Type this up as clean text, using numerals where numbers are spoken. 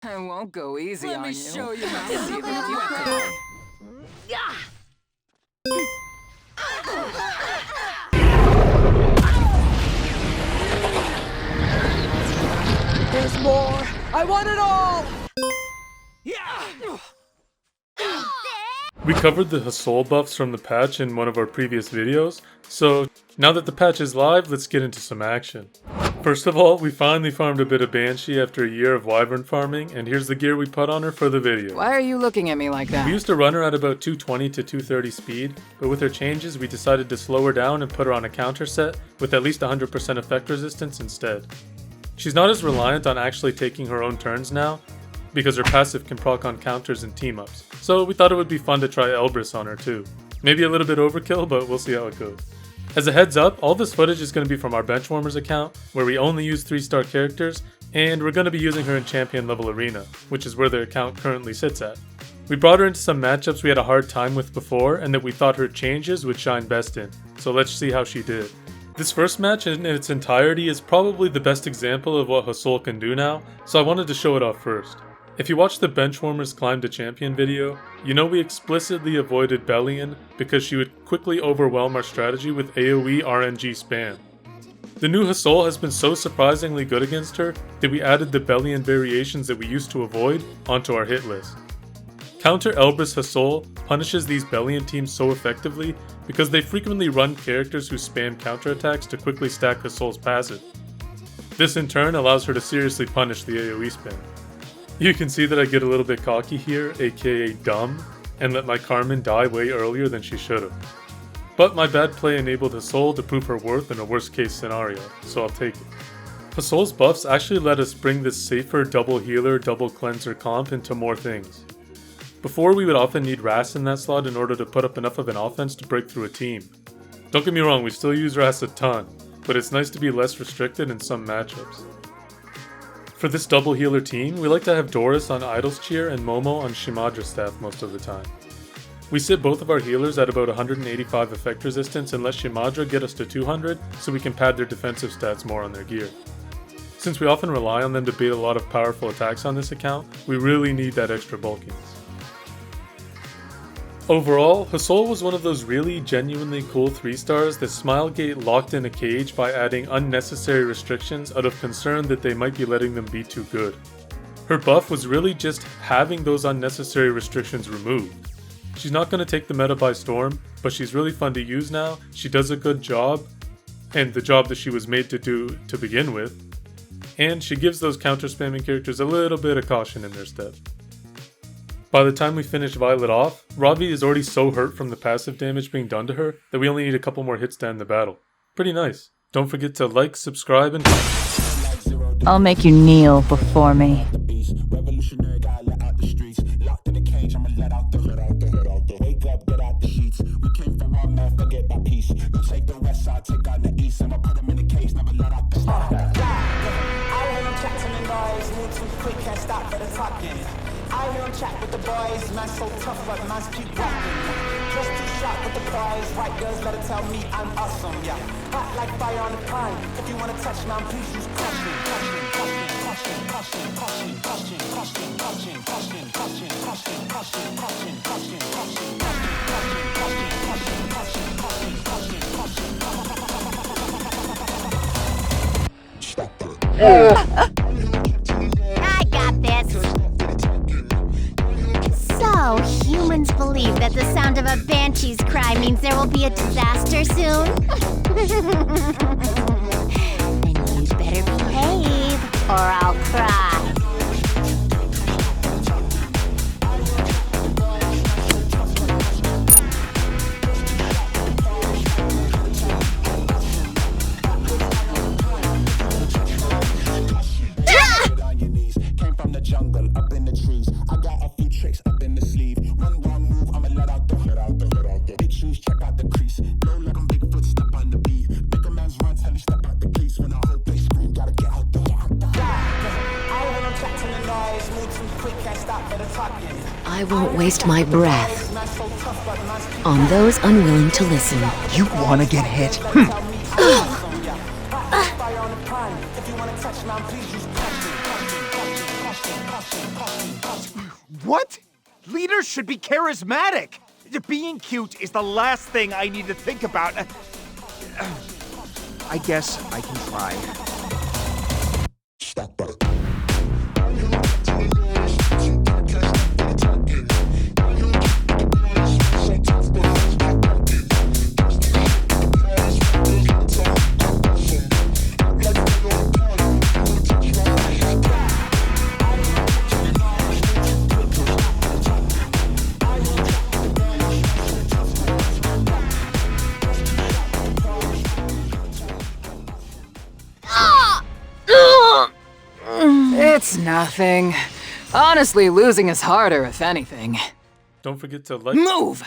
I won't go easy on you. Let me show you my See secret if you There's more. I want it all. We covered the Hasol buffs from the patch in one of our previous videos, so now that the patch is live, let's get into some action. First of all, we finally farmed a bit of Banshee after a year of Wyvern farming, and here's the gear we put on her for the video. Why are you looking at me like that? We used to run her at about 220 to 230 speed, but with her changes we decided to slow her down and put her on a counter set with at least 100% effect resistance instead. She's not as reliant on actually taking her own turns now, because her passive can proc on counters and team-ups, so we thought it would be fun to try Elbrus on her too. Maybe a little bit overkill, but we'll see how it goes. As a heads up, all this footage is going to be from our Benchwarmers account, where we only use 3-star characters, and we're going to be using her in champion level arena, which is where the account currently sits at. We brought her into some matchups we had a hard time with before, and that we thought her changes would shine best in, so let's see how she did. This first match in its entirety is probably the best example of what Hasol can do now, so I wanted to show it off first. If you watched the Benchwarmers Climb to Champion video, you know we explicitly avoided Bellion because she would quickly overwhelm our strategy with AoE RNG spam. The new Hasol has been so surprisingly good against her that we added the Bellion variations that we used to avoid onto our hit list. Counter Elbrus Hasol punishes these Bellion teams so effectively because they frequently run characters who spam counterattacks to quickly stack Hasol's passive. This in turn allows her to seriously punish the AoE spam. You can see that I get a little bit cocky here, aka dumb, and let my Carmen die way earlier than she should have. But my bad play enabled Hasol to prove her worth in a worst case scenario, so I'll take it. Hasol's buffs actually let us bring this safer double healer, double cleanser comp into more things. Before we would often need Ras in that slot in order to put up enough of an offense to break through a team. Don't get me wrong, we still use Ras a ton, but it's nice to be less restricted in some matchups. For this double healer team, we like to have Doris on Idol's Cheer and Momo on Shimadra's staff most of the time. We sit both of our healers at about 185 effect resistance and let Shimadra get us to 200 so we can pad their defensive stats more on their gear. Since we often rely on them to bait a lot of powerful attacks on this account, we really need that extra bulkiness. Overall, Hasol was one of those really genuinely cool 3-stars that Smilegate locked in a cage by adding unnecessary restrictions out of concern that they might be letting them be too good. Her buff was really just having those unnecessary restrictions removed. She's not going to take the meta by storm, but she's really fun to use now, she does a good job, and the job that she was made to do to begin with, and she gives those counter spamming characters a little bit of caution in their step. By the time we finish Violet off, Ravi is already so hurt from the passive damage being done to her that we only need a couple more hits to end the battle. Pretty nice. Don't forget to like, subscribe, and... I'll make you kneel before me. I hear him chat with the boys, man's so tough but man's keep walking. Just too sharp with the prize, white girls better tell me I'm awesome, yeah. Hot like fire on the pine, if you wanna touch man, please use caution. I got this. So, humans believe that the sound of a banshee's cry means there will be a disaster soon? Then you'd better behave, or I'll cry. I won't waste my breath on those unwilling to listen. You wanna get hit? Fire on the pine, if you wanna touch man, please use caution. What? Leaders should be charismatic. Being cute is the last thing I need to think about. I guess I can try. It's nothing. Honestly, losing is harder, if anything. Don't forget to like, Move!